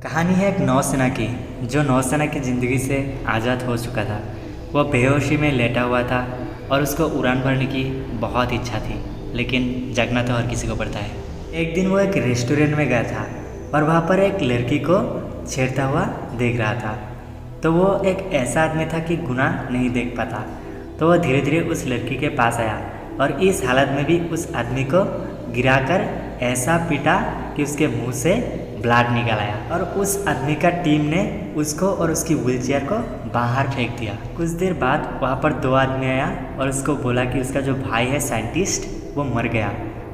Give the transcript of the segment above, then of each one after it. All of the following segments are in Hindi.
कहानी है एक नौसेना की, जो नौसेना की ज़िंदगी से आज़ाद हो चुका था। वह बेहोशी में लेटा हुआ था और उसको उड़ान भरने की बहुत इच्छा थी, लेकिन जगना तो हर किसी को पड़ता है। एक दिन वो एक रेस्टोरेंट में गया था और वहाँ पर एक लड़की को छेड़ता हुआ देख रहा था। तो वो एक ऐसा आदमी था कि गुनाह नहीं देख पाता। तो वह धीरे धीरे उस लड़की के पास आया और इस हालत में भी उस आदमी को गिराकर ऐसा पीटा कि उसके मुंह से ब्लड निकल आया और उस आदमी का टीम ने उसको और उसकी व्हीलचेयर को बाहर फेंक दिया। कुछ देर बाद वहाँ पर दो आदमी आया और उसको बोला कि उसका जो भाई है साइंटिस्ट वो मर गया,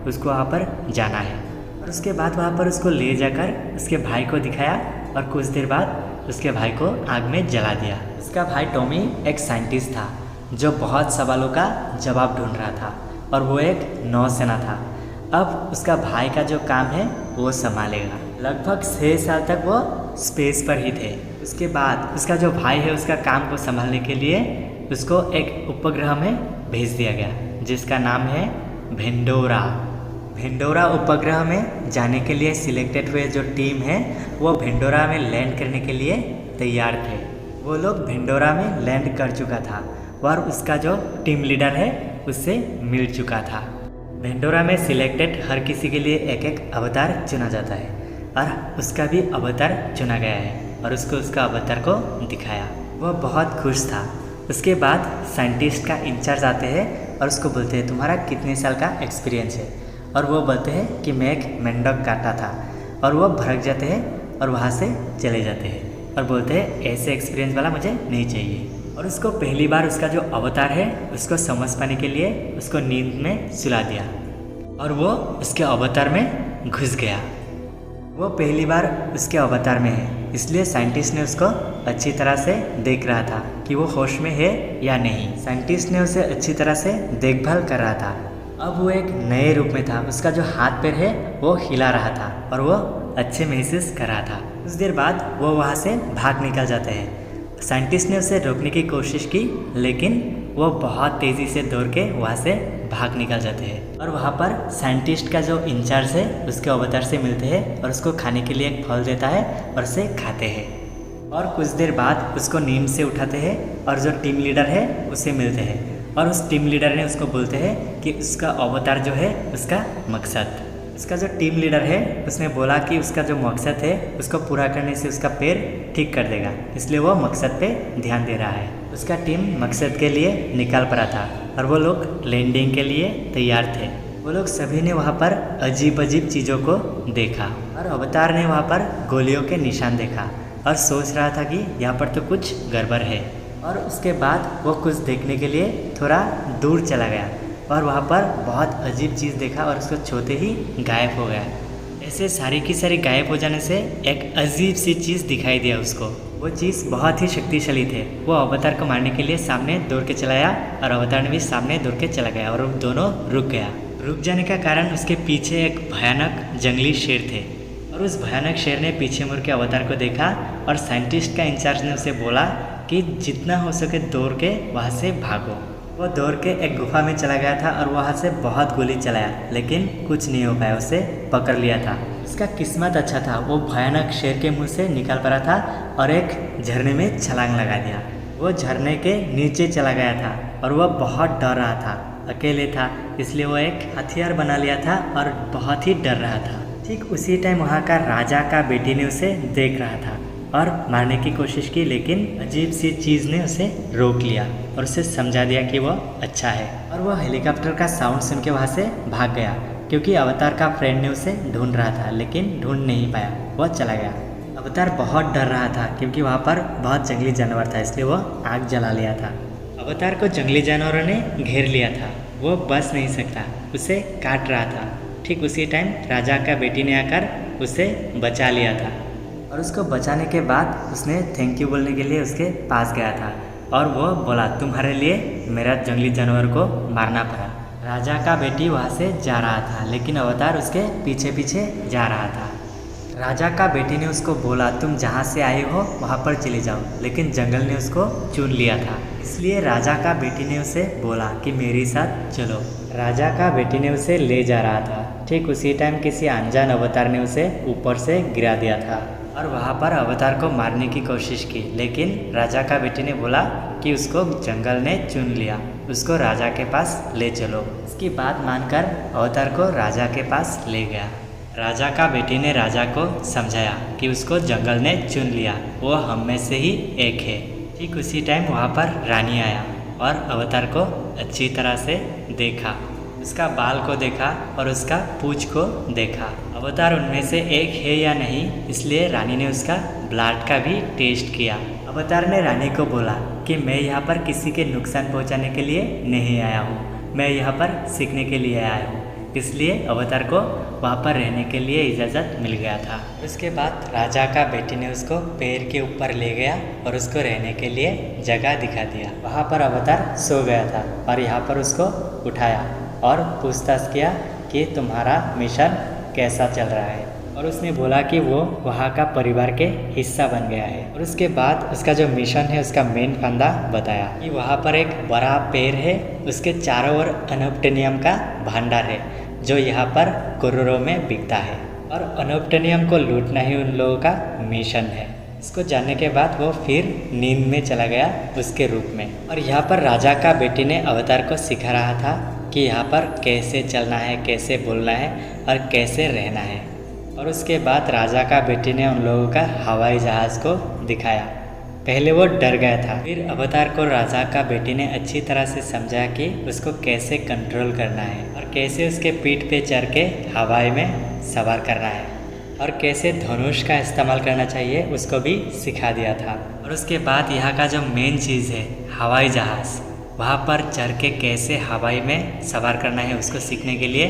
उसको वहाँ पर जाना है। और उसके बाद वहाँ पर उसको ले जाकर उसके भाई को दिखाया और कुछ देर बाद उसके भाई को आग में जला दिया। उसका भाई टॉमी एक साइंटिस्ट था जो बहुत सवालों का जवाब ढूंढ रहा था और वो एक नौसेना था। अब उसका भाई का जो काम है वो संभालेगा। लगभग 6 साल तक वो स्पेस पर ही थे। उसके बाद उसका जो भाई है उसका काम को संभालने के लिए उसको एक उपग्रह में भेज दिया गया जिसका नाम है भेंडोरा। भेंडोरा उपग्रह में जाने के लिए सिलेक्टेड हुए जो टीम है वो भेंडोरा में लैंड करने के लिए तैयार थे। वो लोग भेंडोरा में लैंड कर चुका था और उसका जो टीम लीडर है उससे मिल चुका था। भेंडोरा में सिलेक्टेड हर किसी के लिए एक एक अवतार चुना जाता है और उसका भी अवतार चुना गया है और उसको उसका अवतार को दिखाया। वह बहुत खुश था। उसके बाद साइंटिस्ट का इंचार्ज आते हैं और उसको बोलते हैं तुम्हारा कितने साल का एक्सपीरियंस है, और वो बोलते हैं कि मैं एक मेंढक काटा था, और वो भड़क जाते हैं और वहाँ से चले जाते हैं और बोलते हैं ऐसे एक्सपीरियंस वाला मुझे नहीं चाहिए। और उसको पहली बार उसका जो अवतार है उसको समझ पाने के लिए उसको नींद में सुला दिया और वो उसके अवतार में घुस गया। वो पहली बार उसके अवतार में है, इसलिए साइंटिस्ट ने उसको अच्छी तरह से देख रहा था कि वो होश में है या नहीं। साइंटिस्ट ने उसे अच्छी तरह से देखभाल कर रहा था। अब वो एक नए रूप में था। उसका जो हाथ पैर है वो हिला रहा था और वो अच्छे महसूस कर रहा था। कुछ देर बाद वो वहाँ से भाग निकल जाते हैं। साइंटिस्ट ने उसे रोकने की कोशिश की, लेकिन वो बहुत तेज़ी से दौड़ के वहाँ से भाग निकल जाते हैं और वहाँ पर साइंटिस्ट का जो इंचार्ज है उसके अवतार से मिलते हैं और उसको खाने के लिए एक फल देता है और उसे खाते हैं। और कुछ देर बाद उसको नींद से उठाते हैं और जो टीम लीडर है उसे मिलते हैं और उस टीम लीडर ने उसको बोलते हैं कि उसका अवतार जो है उसका मकसद। उसका जो टीम लीडर है उसने बोला कि उसका जो मकसद है उसको पूरा करने से उसका पैर ठीक कर देगा, इसलिए वो मकसद पे ध्यान दे रहा है। उसका टीम मकसद के लिए निकल पड़ा था और वो लोग लैंडिंग के लिए तैयार थे। वो लोग सभी ने वहाँ पर अजीब अजीब चीज़ों को देखा और अवतार ने वहाँ पर गोलियों के निशान देखा और सोच रहा था कि यहाँ पर तो कुछ गड़बड़ है। और उसके बाद वो कुछ देखने के लिए थोड़ा दूर चला गया और वहाँ पर बहुत अजीब चीज़ देखा और उसको छूते ही गायब हो गया। ऐसे सारी की सारी गायब हो जाने से एक अजीब सी चीज़ दिखाई दिया उसको। वो चीज़ बहुत ही शक्तिशाली थे। वो अवतार को मारने के लिए सामने दौड़ के चलाया और अवतार ने भी सामने दौड़ के चला गया और वो दोनों रुक गया। रुक जाने का कारण उसके पीछे एक भयानक जंगली शेर थे और उस भयानक शेर ने पीछे मुड़ के अवतार को देखा और साइंटिस्ट का इंचार्ज ने उसे बोला कि जितना हो सके दौड़ के वहाँ से भागो। वो दौड़ के एक गुफा में चला गया था और वहाँ से बहुत गोली चलाया, लेकिन कुछ नहीं हो पाया, उसे पकड़ लिया था। उसका किस्मत अच्छा था, वो भयानक शेर के मुंह से निकल पड़ा था और एक झरने में छलांग लगा दिया। वो झरने के नीचे चला गया था और वह बहुत डर रहा था, अकेले था, इसलिए वो एक हथियार बना लिया था और बहुत ही डर रहा था। ठीक उसी टाइम वहाँ का राजा का बेटी ने उसे देख रहा था और मारने की कोशिश की, लेकिन अजीब सी चीज़ ने उसे रोक लिया और उसे समझा दिया कि वह अच्छा है। और वह हेलीकॉप्टर का साउंड सुन के वहाँ से भाग गया, क्योंकि अवतार का फ्रेंड ने उसे ढूंढ रहा था, लेकिन ढूंढ नहीं पाया, वह चला गया। अवतार बहुत डर रहा था क्योंकि वहाँ पर बहुत जंगली जानवर था, इसलिए वह आग जला लिया था। अवतार को जंगली जानवरों ने घेर लिया था, वो बच नहीं सकता, उसे काट रहा था। ठीक उसी टाइम राजा का बेटी ने आकर उसे बचा लिया था और उसको बचाने के बाद उसने थैंक यू बोलने के लिए उसके पास गया था और वो बोला तुम्हारे लिए मेरा जंगली जानवर को मारना पड़ा। राजा का बेटी वहाँ से जा रहा था, लेकिन अवतार उसके पीछे पीछे जा रहा था। राजा का बेटी ने उसको बोला तुम जहाँ से आए हो वहाँ पर चले जाओ, लेकिन जंगल ने उसको चुन लिया था, इसलिए राजा का बेटी ने उसे बोला कि मेरे साथ चलो। राजा का बेटी ने उसे ले जा रहा था। ठीक उसी टाइम किसी अनजान अवतार ने उसे ऊपर से गिरा दिया था और वहाँ पर अवतार को मारने की कोशिश की, लेकिन राजा का बेटी ने बोला कि उसको जंगल ने चुन लिया, उसको राजा के पास ले चलो। इसकी बात मानकर अवतार को राजा के पास ले गया। राजा का बेटी ने राजा को समझाया कि उसको जंगल ने चुन लिया, वो हम में से ही एक है। ठीक उसी टाइम वहाँ पर रानी आया और अवतार को अच्छी तरह से देखा, उसका बाल को देखा और उसका पूंछ को देखा। अवतार उनमें से एक है या नहीं, इसलिए रानी ने उसका ब्लड का भी टेस्ट किया। अवतार ने रानी को बोला कि मैं यहाँ पर किसी के नुकसान पहुँचाने के लिए नहीं आया हूँ, मैं यहाँ पर सीखने के लिए आया हूँ। इसलिए अवतार को वहाँ पर रहने के लिए इजाज़त मिल गया था। उसके बाद राजा का बेटी ने उसको पेड़ के ऊपर ले गया और उसको रहने के लिए जगह दिखा दिया। वहाँ पर अवतार सो गया था और यहाँ पर उसको उठाया और पूछताछ किया कि तुम्हारा मिशन कैसा चल रहा है, और उसने बोला कि वो वहाँ का परिवार के हिस्सा बन गया है। और उसके बाद उसका जो मिशन है उसका मेन फंदा बताया कि वहाँ पर एक बड़ा पेड़ है, उसके चारों ओर अनोप्टेनियम का भंडार है जो यहाँ पर करोड़ों में बिकता है, और अनोप्टेनियम को लूटना ही उन लोगों का मिशन है। इसको जानने के बाद वो फिर नींद में चला गया उसके रूप में। और यहाँ पर राजा का बेटी ने अवतार को सिखा रहा था कि यहाँ पर कैसे चलना है, कैसे बोलना है और कैसे रहना है। और उसके बाद राजा का बेटी ने उन लोगों का हवाई जहाज़ को दिखाया। पहले वो डर गया था, फिर अवतार को राजा का बेटी ने अच्छी तरह से समझाया कि उसको कैसे कंट्रोल करना है और कैसे उसके पीठ पे चढ़ के हवाई में सवार करना है और कैसे धनुष का इस्तेमाल करना चाहिए उसको भी सिखा दिया था। और उसके बाद यहाँ का जो मेन चीज़ है हवाई जहाज़, वहाँ पर चढ़ के कैसे हवाई में सवार करना है उसको सीखने के लिए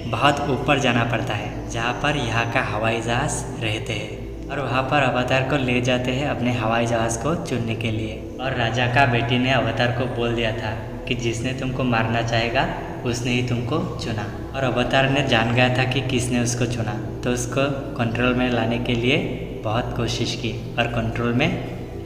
बहुत ऊपर जाना पड़ता है, जहाँ पर यहाँ का हवाई जहाज़ रहते हैं। और वहाँ पर अवतार को ले जाते हैं अपने हवाई जहाज़ को चुनने के लिए। और राजा का बेटी ने अवतार को बोल दिया था कि जिसने तुमको मारना चाहेगा उसने ही तुमको चुना। और अवतार ने जान गया था कि किसने उसको चुना, तो उसको कंट्रोल में लाने के लिए बहुत कोशिश की और कंट्रोल में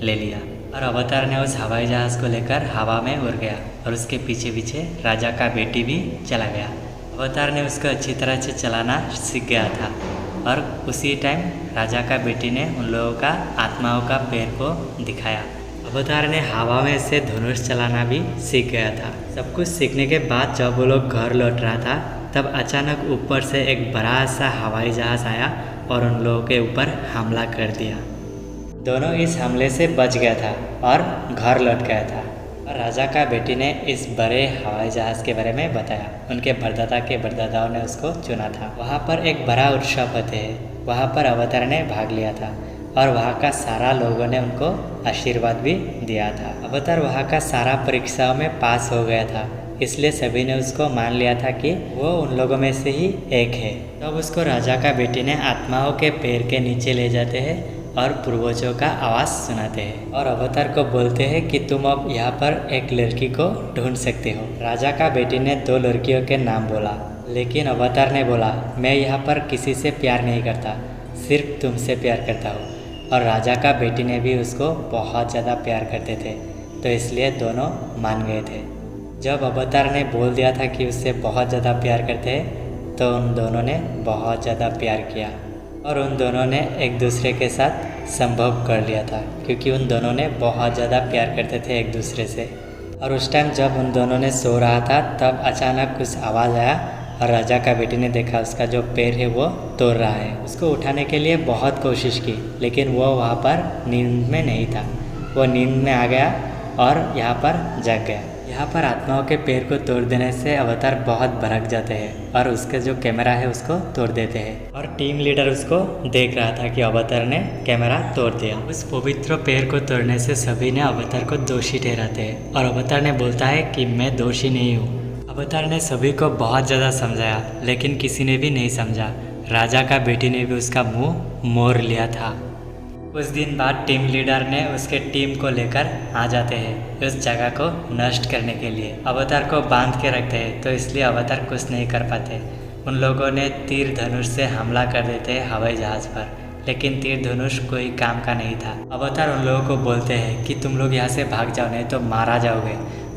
ले लिया। और अवतार ने उस हवाई जहाज़ को लेकर हवा में उड़ गया और उसके पीछे पीछे राजा का बेटी भी चला गया। अवतार ने उसको अच्छी तरह से चलाना सीख गया था और उसी टाइम राजा का बेटी ने उन लोगों का आत्माओं का पैर को दिखाया। अवतार ने हवा में से धनुष चलाना भी सीख गया था। सब कुछ सीखने के बाद जब वो लोग घर लौट रहा था तब अचानक ऊपर से एक बड़ा सा हवाई जहाज़ आया और उन लोगों के ऊपर हमला कर दिया। दोनों इस हमले से बच गया था और घर लौट गया था। और राजा का बेटी ने इस बड़े हवाई जहाज़ के बारे में बताया। उनके परदादा के परदादाओं ने उसको चुना था। वहाँ पर एक बड़ा उत्सव होते हैं, वहाँ पर अवतार ने भाग लिया था और वहाँ का सारा लोगों ने उनको आशीर्वाद भी दिया था। अवतार वहाँ का सारा परीक्षाओं में पास हो गया था, इसलिए सभी ने उसको मान लिया था कि वो उन लोगों में से ही एक है। तब उसको राजा का बेटी ने आत्माओं के पैर के नीचे ले जाते हैं और पूर्वजों का आवाज़ सुनाते हैं और अवतार को बोलते हैं कि तुम अब यहाँ पर एक लड़की को ढूंढ सकते हो। राजा का बेटी ने 2 लड़कियों के नाम बोला, लेकिन अवतार ने बोला मैं यहाँ पर किसी से प्यार नहीं करता, सिर्फ तुमसे प्यार करता हूँ। और राजा का बेटी ने भी उसको बहुत ज़्यादा प्यार करते थे, तो इसलिए दोनों मान गए थे। जब अवतार ने बोल दिया था कि उससे बहुत ज़्यादा प्यार करते हैं, तो उन दोनों ने बहुत ज़्यादा प्यार किया और उन दोनों ने एक दूसरे के साथ संभव कर लिया था, क्योंकि उन दोनों ने बहुत ज़्यादा प्यार करते थे एक दूसरे से। और उस टाइम जब उन दोनों ने सो रहा था तब अचानक कुछ आवाज़ आया और राजा का बेटी ने देखा उसका जो पैर है वो तोड़ रहा है। उसको उठाने के लिए बहुत कोशिश की, लेकिन वो वहाँ पर नींद में नहीं था। वो नींद में आ गया और यहाँ पर जग गया। यहाँ पर आत्माओं के पैर को तोड़ देने से अवतार बहुत भड़क जाते हैं और उसके जो कैमरा है उसको तोड़ देते हैं। और टीम लीडर उसको देख रहा था कि अवतार ने कैमरा तोड़ दिया। उस पवित्र पैर को तोड़ने से सभी ने अवतार को दोषी ठहराते हैं और अवतार ने बोलता है कि मैं दोषी नहीं हूँ। अवतार ने सभी को बहुत ज़्यादा समझाया, लेकिन किसी ने भी नहीं समझा। राजा का बेटी ने भी उसका मुँह मोड़ लिया था। कुछ दिन बाद टीम लीडर ने उसके टीम को लेकर आ जाते हैं उस जगह को नष्ट करने के लिए। अवतार को बांध के रखते हैं, तो इसलिए अवतार कुछ नहीं कर पाते। उन लोगों ने तीर धनुष से हमला कर देते हैं हवाई जहाज़ पर, लेकिन तीर धनुष कोई काम का नहीं था। अवतार उन लोगों को बोलते हैं कि तुम लोग यहाँ से भाग जाओ, नहीं तो मारा जाओगे।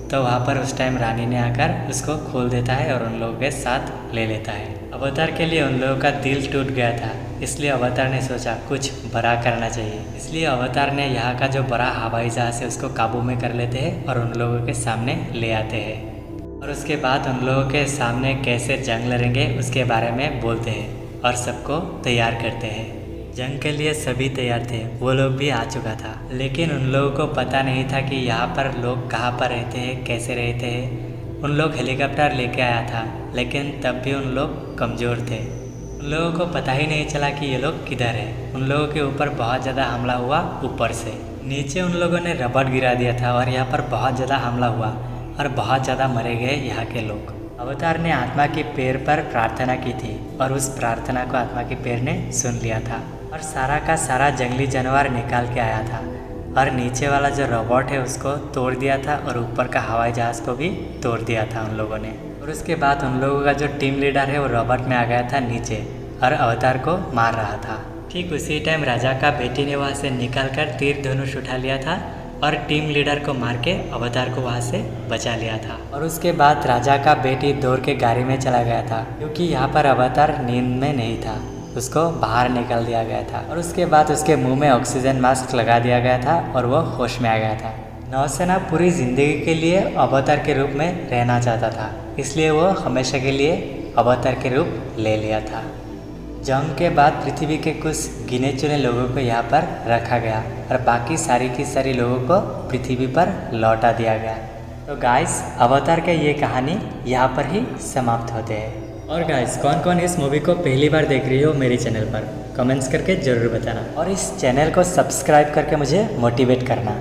तो वहाँ पर उस टाइम रानी ने आकर उसको खोल देता है और उन लोगों के साथ ले लेता है। अवतार के लिए उन लोगों का दिल टूट गया था, इसलिए अवतार ने सोचा कुछ बड़ा करना चाहिए। इसलिए अवतार ने यहाँ का जो बड़ा हवाई जहाज़ है उसको काबू में कर लेते हैं और उन लोगों के सामने ले आते हैं। और उसके बाद उन लोगों के सामने कैसे जंग लड़ेंगे उसके बारे में बोलते हैं और सबको तैयार करते हैं। जंग के लिए सभी तैयार थे, वो लोग भी आ चुका था, लेकिन उन लोगों को पता नहीं था कि यहाँ पर लोग कहाँ पर रहते हैं, कैसे रहते हैं। उन लोग हेलीकॉप्टर लेके आया था, लेकिन तब भी उन लोग कमज़ोर थे। उन लोगों को पता ही नहीं चला कि ये लोग किधर है। उन लोगों के ऊपर बहुत ज़्यादा हमला हुआ ऊपर से। नीचे उन लोगों ने रबड़ गिरा दिया था और यहाँ पर बहुत ज़्यादा हमला हुआ और बहुत ज़्यादा मरे गए यहाँ के लोग। अवतार ने आत्मा के पैर पर प्रार्थना की थी और उस प्रार्थना को आत्मा के पैर ने सुन लिया था और सारा का सारा जंगली जानवर निकाल के आया था और नीचे वाला जो रोबोट है उसको तोड़ दिया था और ऊपर का हवाई जहाज़ को भी तोड़ दिया था उन लोगों ने। और उसके बाद उन लोगों का जो टीम लीडर है वो रोबोट में आ गया था नीचे और अवतार को मार रहा था। ठीक उसी टाइम राजा का बेटी ने वहाँ से निकाल कर तीर धनुष उठा लिया था और टीम लीडर को मार के अवतार को वहाँ से बचा लिया था। और उसके बाद राजा का बेटी दौड़ के गाड़ी में चला गया था, क्योंकि यहाँ पर अवतार नींद में नहीं था, उसको बाहर निकाल दिया गया था। और उसके बाद उसके मुंह में ऑक्सीजन मास्क लगा दिया गया था और वो होश में आ गया था। नौसेना पूरी ज़िंदगी के लिए अवतार के रूप में रहना चाहता था, इसलिए वो हमेशा के लिए अवतार के रूप ले लिया था। जंग के बाद पृथ्वी के कुछ गिने चुने लोगों को यहाँ पर रखा गया और बाकी सारी की सारी लोगों को पृथ्वी पर लौटा दिया गया। तो गाइस, अवतार का ये कहानी यहाँ पर ही समाप्त होते हैं। और गाइस, कौन कौन इस मूवी को पहली बार देख रही हो मेरे चैनल पर, कमेंट्स करके ज़रूर बताना और इस चैनल को सब्सक्राइब करके मुझे मोटिवेट करना।